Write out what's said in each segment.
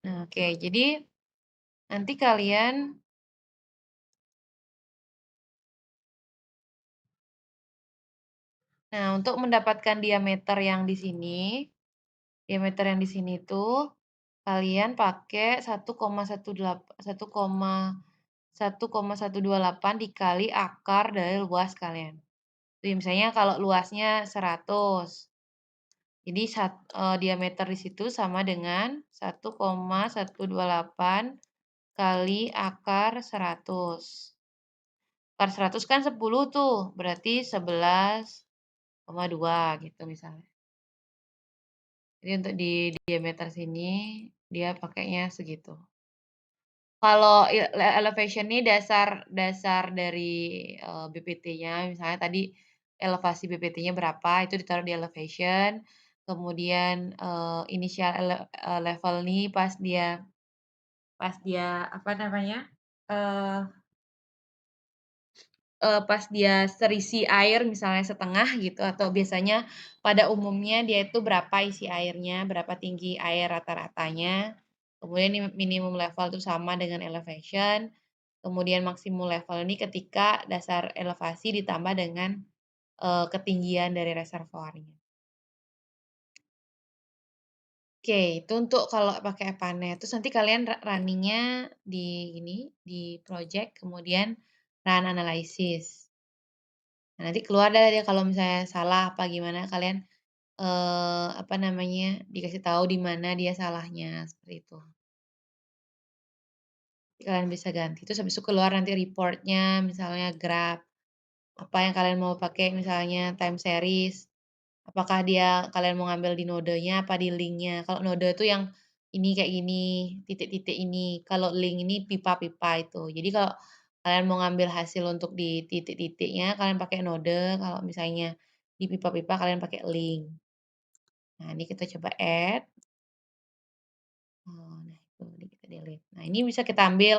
Oke, jadi nanti kalian untuk mendapatkan diameter yang di sini, tuh kalian pakai 1,128 dikali akar dari luas kalian. Jadi misalnya kalau luasnya 100, jadi diameter di situ sama dengan 1,128 kali akar 100. Akar 100 kan 10 tuh, berarti 11,2 gitu misalnya. Jadi untuk di diameter sini, dia pakainya segitu. Kalau elevation ini dasar dari, BPT-nya, misalnya tadi elevasi BPT-nya berapa, itu ditaruh di elevation, kemudian, initial level nih pas dia apa namanya, eee pas dia terisi air misalnya setengah gitu atau biasanya pada umumnya dia itu berapa isi airnya, berapa tinggi air rata-ratanya, kemudian minimum level itu sama dengan elevation, kemudian maksimum level ini ketika dasar elevasi ditambah dengan, ketinggian dari reservoirnya. Oke, itu untuk kalau pakai Epanet, terus nanti kalian running-nya di ini, di project kemudian run analysis. Nah, nanti keluar deh dia kalau misalnya salah apa gimana kalian, apa namanya, dikasih tahu di mana dia salahnya, seperti itu. Kalian bisa ganti, terus habis itu keluar nanti report-nya, misalnya graph, apa yang kalian mau pakai, misalnya time series, apakah kalian mau ngambil di nodenya apa di link-nya. Kalau node itu yang ini kayak gini, titik-titik ini, kalau link ini pipa-pipa itu. Jadi kalau kalian mau ngambil hasil untuk di titik-titiknya, kalian pakai node, kalau misalnya di pipa-pipa kalian pakai link. Nah, ini kita coba add. Oh, nah itu, ini kita delete. Nah, ini bisa kita ambil,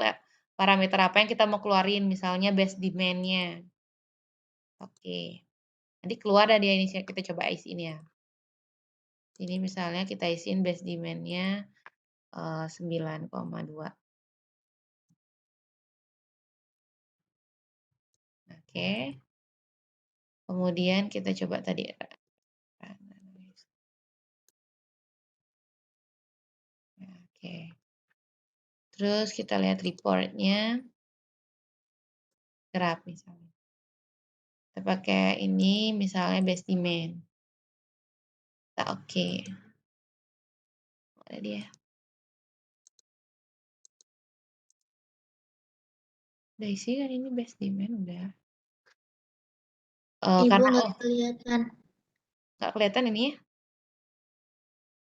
parameter apa yang kita mau keluarin, misalnya base demand-nya. Oke, nanti keluar dah dia ini, kita coba isi ini ya. Ini misalnya kita isiin base demand-nya, 9,2. Oke, kemudian kita coba tadi, oke. Terus kita lihat report-nya, graph misalnya. Kita pakai ini misalnya base demand. Kita oke. Mana dia? Udah isi kan ini base demand udah. Ibu Karena nggak kelihatan. nggak kelihatan ini ya?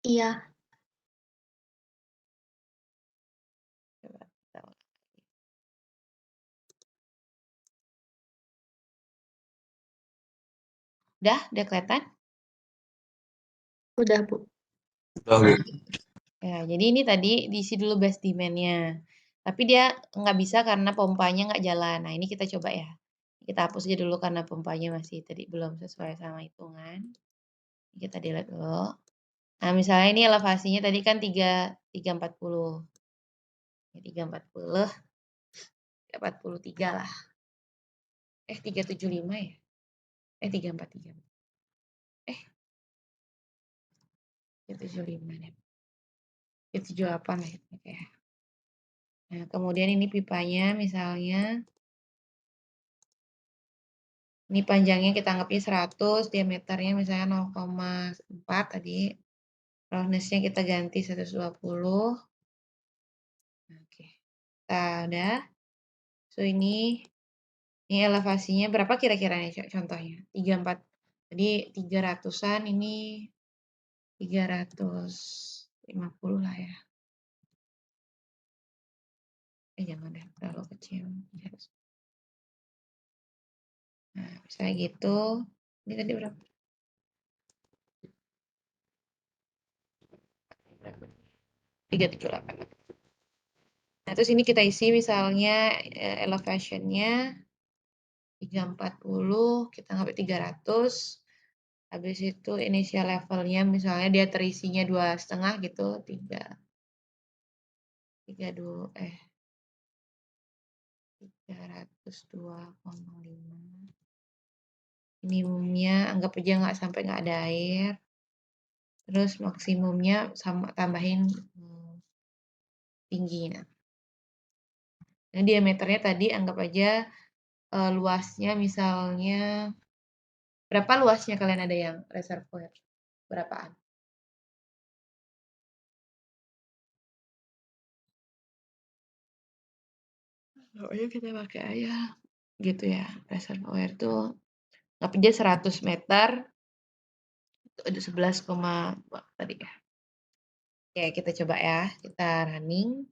Iya, Coba kita udah kelihatan? udah Bu. Ya, jadi ini tadi diisi dulu base demand-nya. Tapi dia nggak bisa karena pompanya nggak jalan. Nah, ini kita coba ya. Kita hapus aja dulu karena pompanya masih tadi belum sesuai sama hitungan. Kita delete dulu. Nah, misalnya ini elevasinya tadi kan 340. Ya, 340, 343 lah. 375 ya? 343. 375 deh. 378 lah itu ya. Nah, kemudian ini pipanya misalnya ini panjangnya kita anggapnya 100, diameternya misalnya 0,4 tadi. Roughness-nya kita ganti 120. Oke. Kita udah. So ini elevasinya berapa kira-kira nih contohnya? 34. Jadi 300-an ini 350 lah ya. Jangan deh, terlalu kecil. Nah, misalnya gitu. Ini tadi berapa? 378. Nah, terus ini kita isi misalnya elevation-nya 340, kita ngambil 300. Habis itu initial levelnya misalnya dia terisinya 2,5 gitu, 3. 32 302,5. Minimumnya anggap aja nggak ada air, terus maksimumnya sama tambahin, tingginya. Nah, diameternya tadi anggap aja, luasnya misalnya berapa luasnya kalian ada yang reservoir? Berapaan? Pokoknya kita pakai aja gitu ya, reservoir tuh anggap aja 100 meter, itu ada 11,2 tadi ya. Oke, kita coba ya, kita running.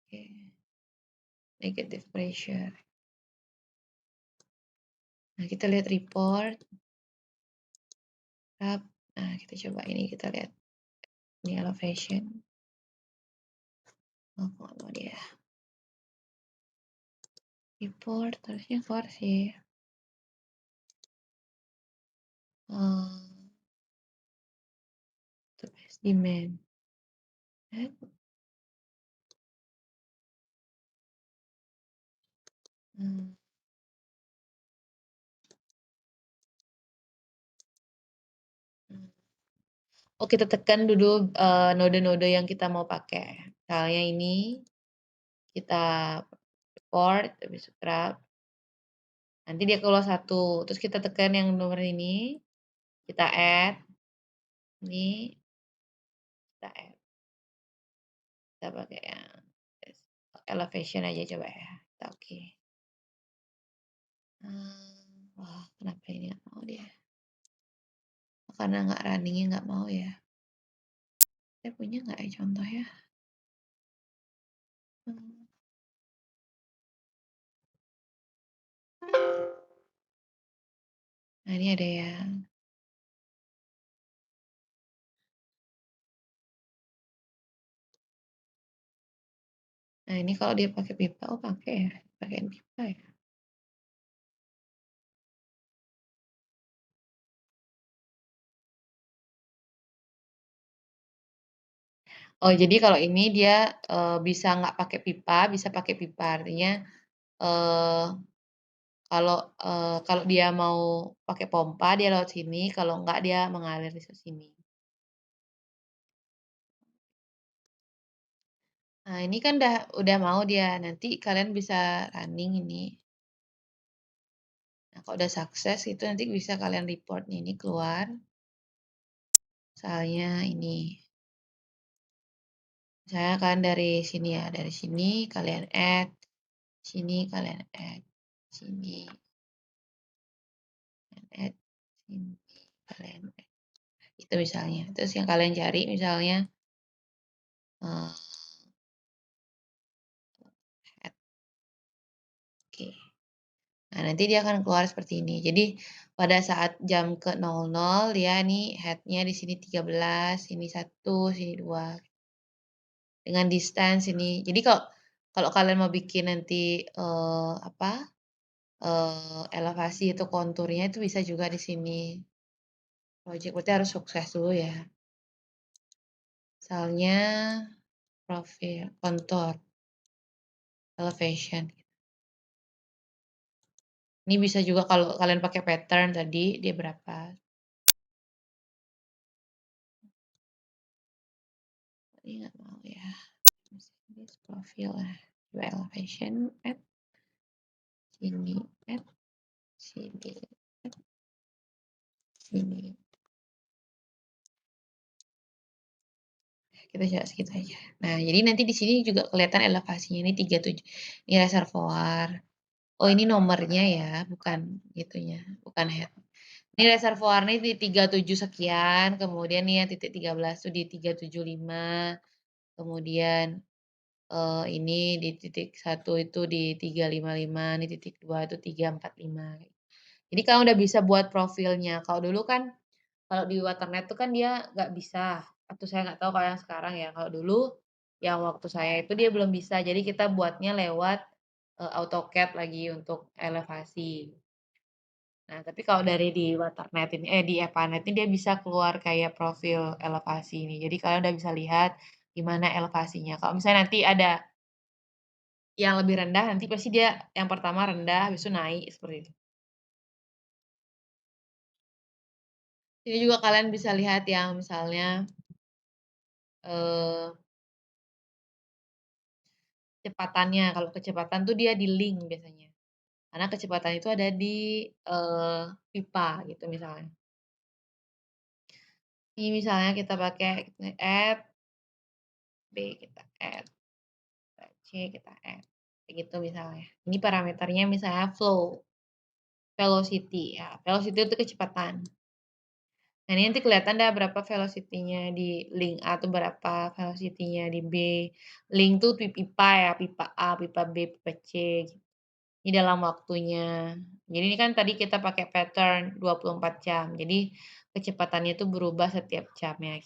Oke, negative pressure. Nah, kita lihat report, up. Nah, kita coba ini, kita lihat ini elevation. Oh, kok nggak mau dia. Report, harusnya keluar sih. Oh, the best demand. Eh, hmm, hmm. Oh, kita tekan dulu, node-node yang kita mau pakai. Misalnya ini, kita report, habis scrub, nanti dia keluar satu, terus kita tekan yang nomor ini, kita add, ini, kita add, kita pakai yang elevation aja coba ya, kita oke. Wah, kenapa ini nggak mau dia? Oh, karena nggak running-nya nggak mau ya? Saya punya nggak ya contoh ya? Mmm, nah ini ada yang nah ini kalau dia pakai pipa, oh pakai ya? Pakein pipa ya? Oh jadi kalau ini dia, bisa nggak pakai pipa, bisa pakai pipa. Artinya, eee, kalau dia mau pakai pompa, dia lewat sini, kalau nggak dia mengalir di sini. Nah ini kan udah mau dia, nanti kalian bisa running ini. Nah kalau udah sukses itu nanti bisa kalian report nih, ini keluar, misalnya ini, misalnya kan dari sini ya, dari sini kalian add, sini kalian add, sini kalian add, sini kalian add, itu misalnya. Terus yang kalian cari misalnya, eee, add, oke. Nah nanti dia akan keluar seperti ini. Jadi pada saat jam ke 00 dia nih head-nya di sini 13, sini 1, sini 2. Dengan distance ini. Jadi kalau kalau kalian mau bikin nanti, apa, elevasi itu konturnya itu bisa juga di sini. Project berarti harus sukses dulu ya. Misalnya profil, kontur, elevation. Ini bisa juga kalau kalian pakai pattern tadi, dia berapa. Ini nggak mau ya. Profil lah. Coba elevation, add, sini, add, sini, add, sini. Kita coba segitu aja. Nah, jadi nanti di sini juga kelihatan elevasinya ini 37, ini reservoir. Oh, ini nomornya ya, bukan itunya, bukan head. Ini reservoir nih di 37 sekian, kemudian nih yang titik 13 tuh di 375, kemudian, ini di titik 1 itu di 355, ini titik 2 itu 345. Jadi kamu udah bisa buat profilnya. Kalau dulu kan kalau di Waternet tuh kan dia nggak bisa, atau saya nggak tahu kalau yang sekarang ya. Kalau dulu, yang waktu saya itu dia belum bisa, jadi kita buatnya lewat, AutoCAD lagi untuk elevasi. Nah, tapi kalau dari di Waternet ini di Epanet ini dia bisa keluar kayak profil elevasi ini. Jadi kalian udah bisa lihat di mana elevasinya. Kalau misalnya nanti ada yang lebih rendah, nanti pasti dia yang pertama rendah, habis itu naik, seperti itu. Ini juga kalian bisa lihat yang misalnya, eee, kecepatannya. Kalau kecepatan tuh dia di link biasanya. Karena kecepatan itu ada di, pipa gitu misalnya. Ini misalnya kita pakai add B, kita add, C, kita add, kayak gitu misalnya. Ini parameternya misalnya flow, velocity ya, velocity itu kecepatan. Nah, ini nanti kelihatan dah berapa velocity-nya di link A tuh berapa, velocity-nya di B. Link tuh pipa ya, pipa A, pipa B, pipa C, gitu. Ini dalam waktunya. Jadi ini kan tadi kita pakai pattern 24 jam, jadi kecepatannya itu berubah setiap jamnya.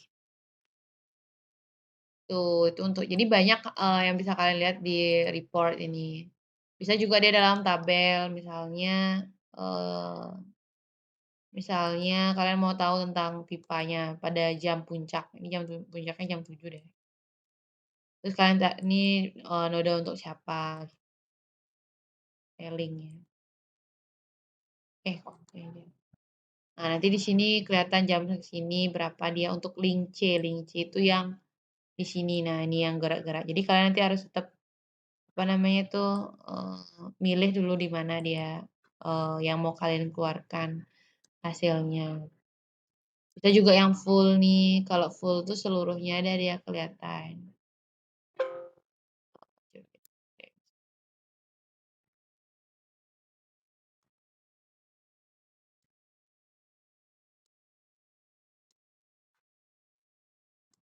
Itu untuk jadi banyak, yang bisa kalian lihat di report ini. Bisa juga dia dalam tabel misalnya kalian mau tahu tentang pipanya pada jam puncak, ini puncaknya jam 7 deh. Terus kalian ini, node untuk siapa, kayak linknya. Kok kayaknya. Nah, nanti di sini kelihatan jam segini berapa dia untuk link C itu yang di sini. Nah, ini yang gerak-gerak. Jadi kalian nanti harus tetap apa namanya tuh, milih dulu di mana dia, yang mau kalian keluarkan hasilnya. Bisa juga yang full nih, kalau full tuh seluruhnya ada dia kelihatan.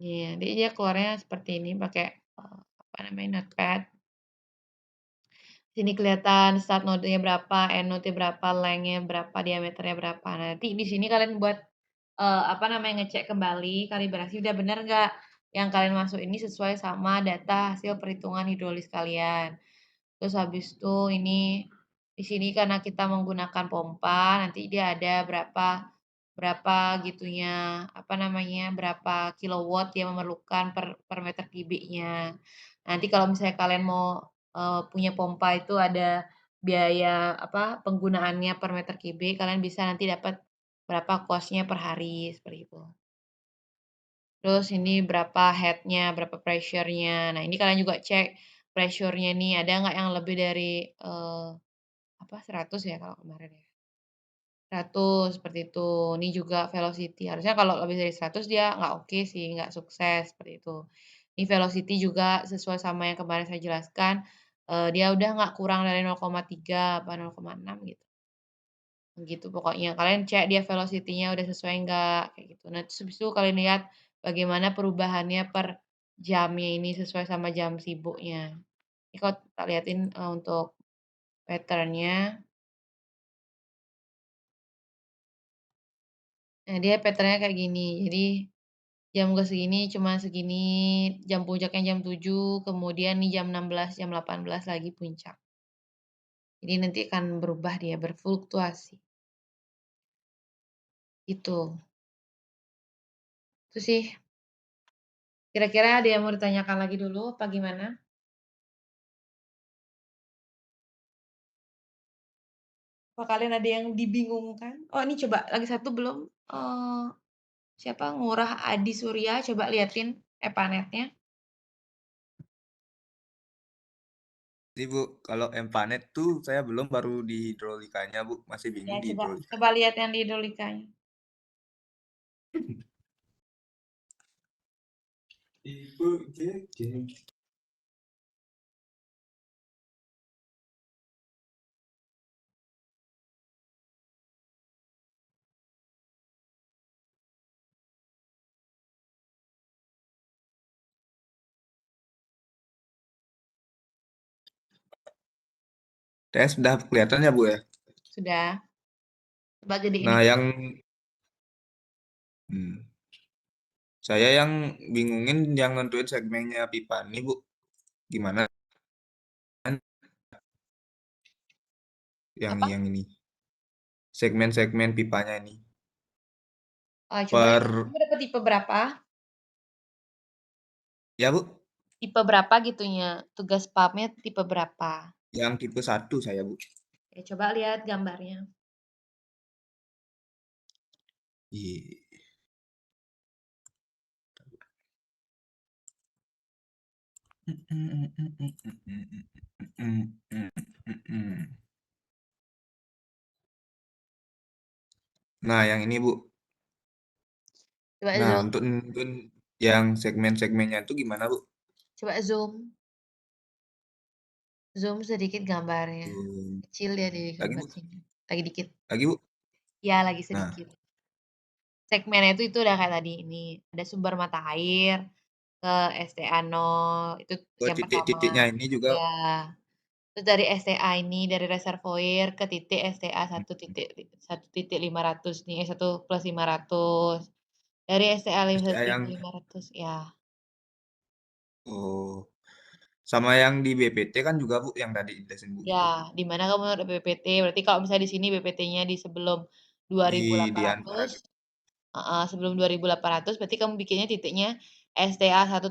Iya, dia keluarnya seperti ini pakai, apa namanya, notepad. Sini kelihatan start node-nya berapa, end node-nya berapa, length-nya berapa, diameternya berapa. Nah, nanti di sini kalian buat, apa namanya, ngecek kembali kalibrasi udah bener nggak yang kalian masuk ini sesuai sama data hasil perhitungan hidrolis kalian. Terus habis itu ini, di sini karena kita menggunakan pompa, nanti dia ada berapa berapa gitunya, apa namanya, berapa kilowatt dia memerlukan per meter kubiknya. Nanti kalau misalnya kalian mau, punya pompa itu ada biaya, apa, penggunaannya per meter kubik, kalian bisa nanti dapat berapa cost-nya per hari, seperti itu. Terus ini berapa head-nya, berapa pressure-nya. Nah, ini kalian juga cek pressure-nya nih, ada nggak yang lebih dari, 100 ya kalau kemarin ya? 100 seperti itu. Ini juga velocity, harusnya kalau lebih dari 100 dia nggak oke sih, nggak sukses, seperti itu. Ini velocity juga sesuai sama yang kemarin saya jelaskan, dia udah nggak kurang dari 0,3 apa 0,6 gitu. Gitu pokoknya, kalian cek dia velocity-nya udah sesuai nggak, kayak gitu. Nah, terus habis itu kalian lihat bagaimana perubahannya per jamnya ini sesuai sama jam sibuknya. Ini kalau tak liatin, untuk pattern-nya, nah dia pattern-nya kayak gini. Jadi jam ke segini cuma segini, jam puncaknya jam 7, kemudian nih jam 16, jam 18 lagi puncak. Jadi nanti akan berubah dia, berfluktuasi. Itu. Itu sih. Kira-kira ada yang mau ditanyakan lagi dulu apa gimana? Apa kalian ada yang dibingungkan? Oh ini coba lagi satu belum, siapa, Ngurah Adi Surya, coba liatin Epanet-nya. Jadi Bu, kalau Empanet tuh saya belum baru di hidrolikanya Bu, masih Ya bingung di coba coba hidrolikanya. lihat yang di hidrolikanya. Ibu, jadi. Tes sudah kelihatan ya Bu ya. Sudah? Coba gedein Nah dikit. yang saya yang bingungin yang nentuin segmennya pipa nih Bu, gimana yang Apa? yang ini? segmen-segmen pipanya ini. Coba Per kamu dapat tipe berapa? ya, Bu, Tipe berapa gitunya, tugas papnya tipe berapa? yang tipe 1 saya, Bu. Coba lihat gambarnya. Iya. Nah, yang ini, Bu. Coba Nah, zoom, untuk nentuin yang segmen-segmennya itu gimana, Bu? coba zoom, zoom sedikit gambarnya. Tuh. Kecil ya di Lagi, gambar Bu. sini. Lagi dikit. Lagi, Bu. Ya, lagi Nah, sedikit. Segmennya itu udah kayak tadi ini, ada sumber mata air, ke STA 0, itu ke yang pertama. titik-titiknya ini juga. Ya, terus dari STA ini, dari reservoir ke titik STA 1.500 nih, 1+500. Dari STA SDA yang 1.500, ya. oh, sama yang di BPT kan juga, Bu, yang tadi jelasin, Bu, Ya, itu. di mana kamu ada BPT, berarti kalau misalnya di sini BPT-nya di sebelum dua ribu Di delapan antara ratus, heeh, sebelum 2.800 berarti kamu bikinnya titiknya STA 1+500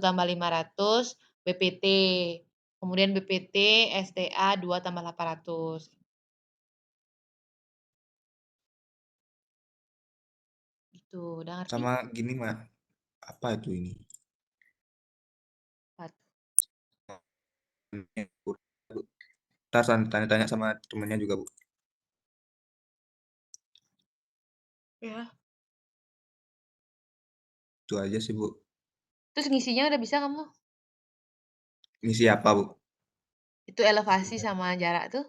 BPT, kemudian BPT STA 2+800, gitu, udah ngerti? sama gini, Mas. Apa itu ini? Apa tuh? Entar tanya-tanya sama temennya juga, Bu. Ya. Itu aja sih, Bu. Terus ngisinya udah bisa kamu? Ngisi apa, Bu? Itu elevasi sama jarak tuh?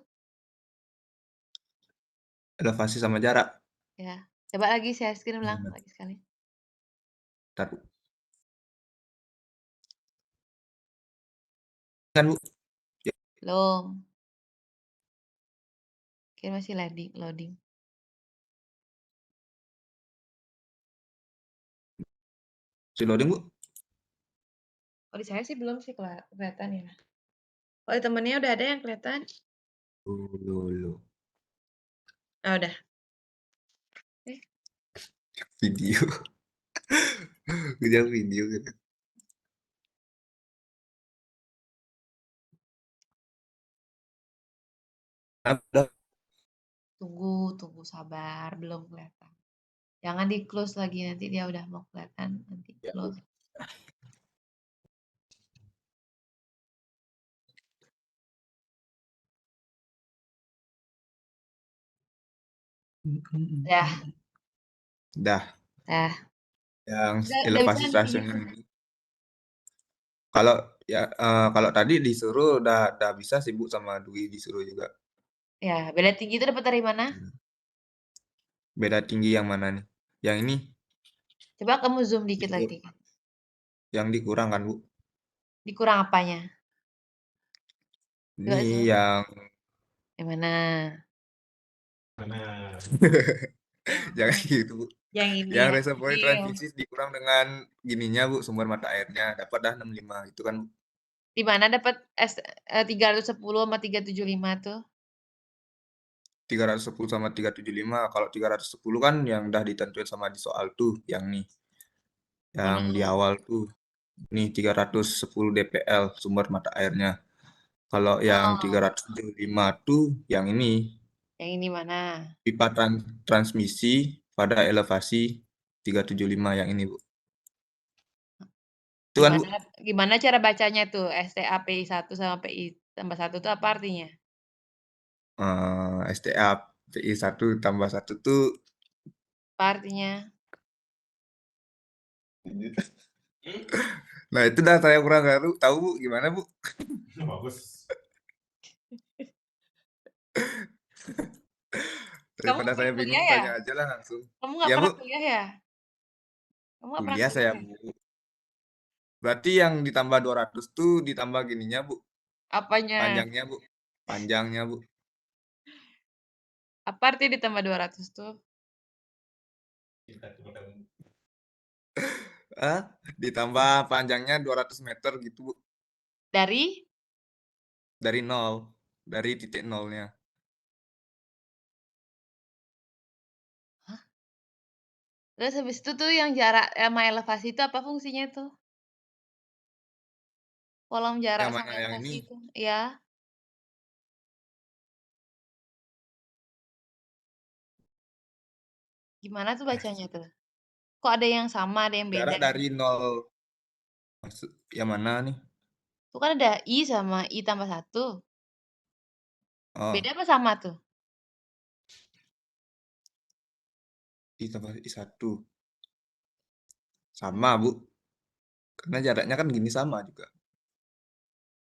Elevasi sama jarak. Ya. Coba lagi share screen ulang Gimana? lagi sekali. Entar, Bu. Kan, Bu. Ya, Belum, kayaknya masih loading loading. si loading, Bu. Oh, di saya sih belum sih kelihatan ya. Oh, di temennya udah ada yang kelihatan? Dulu. Udah. Eh, Video. Ujang video gitu. Udah. tunggu, tunggu sabar, belum kelihatan. Jangan di-close lagi, nanti dia udah mau kelihatan, nanti Ya, Bu. close. Dah, Dah. dah. Yang Udah bisa elevasi nanti stasiun yang ini. Kalau kalau tadi disuruh udah bisa sih, Bu, sama Dwi disuruh juga. ya, beda tinggi itu dapat dari mana? Beda tinggi yang mana nih? Yang ini Coba kamu zoom dikit dikur lagi. yang dikurang kan, Bu? Dikurang apanya? Ini Coba zoom. yang Yang mana? jangan gitu, Bu. Yang ini Yang ya, reservoir kecil. transmisi dikurang dengan gininya, Bu, sumber mata airnya dapat dah 65 itu kan, Bu. Di mana dapat 310 sama 375 tuh? 310 sama 375. Kalau 310 kan yang udah ditentuin sama di soal tuh, yang nih, Mana? yang di awal tuh. Nih 310 dpl sumber mata airnya. Kalau yang Oh, 375 tuh yang ini yang ini mana? pipa transmisi pada elevasi 375 yang ini, Bu. Itu kan, Bu, Gimana gimana cara bacanya tuh? STAPI 1 sama PI tambah 1 tuh apa artinya? STA PI 1 tambah 1 tuh Apa artinya? nah itu dah saya kurang tahu, Bu, gimana, Bu? Bagus. Kamu Daripada nggak saya pernah kuliah bingung ya? tanya aja lah langsung. Kamu nggak Ya, Bu, pernah kuliah ya? Kamu nggak pernah kuliah kuliah saya, ya? Bu. Berarti yang ditambah 200 tuh ditambah gininya, Bu. Apanya? Panjangnya, Bu. Panjangnya, Bu. Apa artinya ditambah 200 tuh? Kita coba kan. Ah, ditambah panjangnya 200 meter gitu, Bu. Dari? Dari nol, dari titik nolnya. Terus habis itu tuh yang jarak sama elevasi itu apa fungsinya tuh? Kolom jarak Yang sama mana yang elevasi ini? itu? Iya, gimana tuh bacanya tuh? Kok ada yang sama, ada yang beda Jarak gitu? dari nol maksud yang mana nih? Tuh kan ada I sama I tambah satu. Oh, Beda apa sama tuh? I tambah I1. Sama, Bu. Karena jaraknya kan gini sama juga.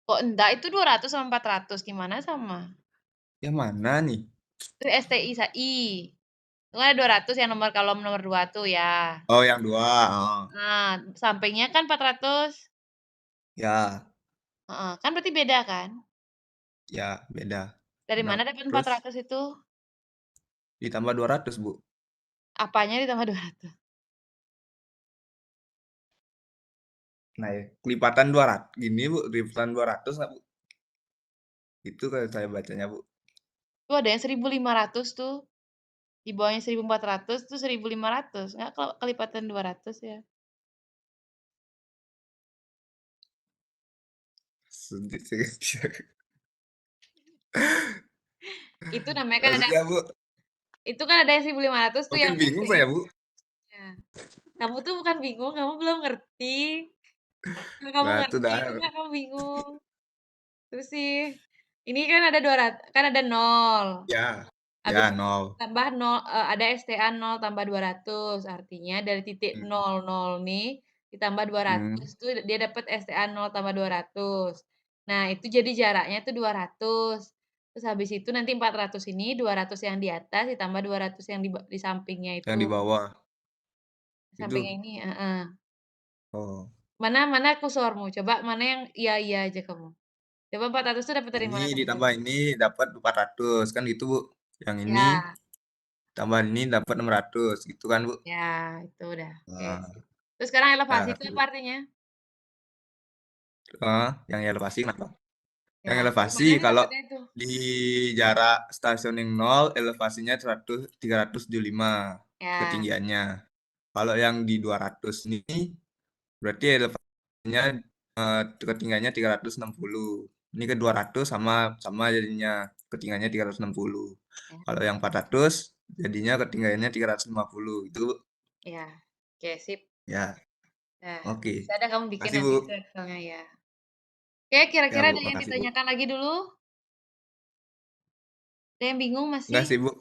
Kok enggak, itu 200 sama 400 gimana sama? Yang mana nih? Itu STI I. Itu kan ada 200 yang nomor kalau nomor 2 tuh ya. Oh, yang 2. Oh. Nah, sampingnya kan 400. Ya, Heeh, kan berarti beda kan? ya beda. Dari Nah, mana dapat terus 400 itu? ditambah 200, Bu. Apanya ditambah 200? Nah, ya, kelipatan 200 gini, Bu, kelipatan 200 nggak, Bu? Itu kalau saya bacanya, Bu. Tuh ada yang 1.500 tuh. Di bawahnya 1.400 tuh 1.500. Enggak kalau kelipatan 200 ya. Itu namanya kan ada Maksudnya, Bu, itu kan ada yang 1.500 tuh makin yang bingung saya, Bu. STI-nya. Kamu tuh bukan bingung, kamu belum ngerti. Kalau kamu Nah, itu ngerti, dah. coba kamu bingung. Terus sih, ini kan ada 200, kan ada 0. Ya, Habis ya itu nol. tambah 0, ada STA 0 tambah 200. Artinya dari titik Hmm. 00 nih ditambah 200 Hmm. tuh dia dapat STA 0 tambah 200. Nah, itu jadi jaraknya tuh 200. Terus habis itu nanti 400 ini 200 yang di atas ditambah 200 yang di sampingnya Yang itu. di bawah. Sampingnya Itu. ini, heeh. Oh. Mana kursormu? Coba mana yang iya-iya aja kamu. Coba 400 tuh dapat dari Ini mana kamu ditambah coba? ini dapat 400 kan gitu, Bu. Yang ini Ya, tambah ini dapat 600 gitu kan, Bu. ya itu udah. Oke. Nah, Terus sekarang ya elevasi itu ngerti, apa Bu. artinya? Yang elevasi kenapa? Yang Ya, dari elevasi mana nih kalau dapatnya itu? di jarak stasiun yang 0 elevasinya 375 Ya, ketinggiannya. Kalau yang di 200 ini berarti elevasinya ketinggiannya 360. Ini ke 200 sama sama jadinya ketinggiannya 360. ya, Kalau yang 400 jadinya ketinggiannya 350 itu. ya. Oke, sip. Ya, Nah, oke. bisa dah kamu bikin Makasih, nanti Bu. itu Excelnya ya. Oke, Ya, kira-kira Bu, ada yang makasih, Bu. ditanyakan lagi dulu? Ada yang bingung Enggak masih? sih, Bu.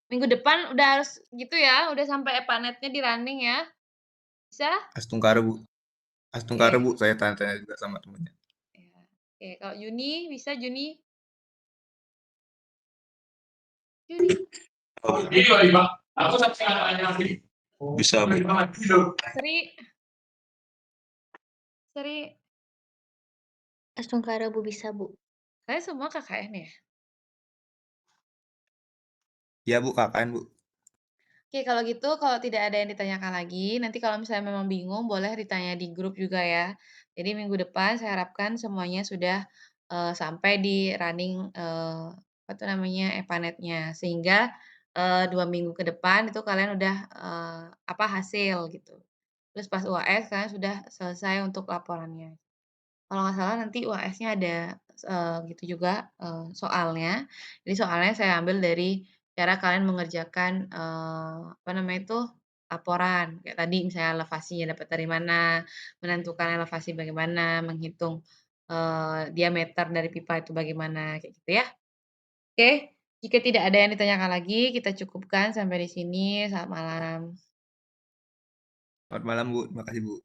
Minggu depan udah harus gitu ya, udah sampai EPANET-nya di running ya? Bisa? Astungkara, Bu. Astungkara, Oke. Bu. Saya tanya-tanya juga sama temennya. Ya. Oke, kalau Juni bisa Juni? Juni? Gitu lagi, Pak. Aku sampai tanya lagi. Bisa, Bu. Sri? Sri? Astungkara Bu, bisa Bu. Saya semua KKN ya? Iya, Bu, KKN, Bu. Oke, kalau gitu kalau tidak ada yang ditanyakan lagi, nanti kalau misalnya memang bingung boleh ditanya di grup juga ya. Jadi minggu depan saya harapkan semuanya sudah, sampai di running, apa tuh namanya, EPANET-nya. Sehingga, 2 minggu ke depan itu kalian udah, apa, hasil gitu. Terus pas UAS kalian sudah selesai untuk laporannya. Kalau nggak salah nanti UAS-nya ada, gitu juga, soalnya. Jadi soalnya saya ambil dari cara kalian mengerjakan, apa namanya itu, laporan. Kayak tadi misalnya elevasinya dapat dari mana, menentukan elevasi bagaimana, menghitung, diameter dari pipa itu bagaimana, kayak gitu ya. Oke, jika tidak ada yang ditanyakan lagi, kita cukupkan sampai di sini. Selamat malam. Selamat malam, Bu. Terima kasih, Bu.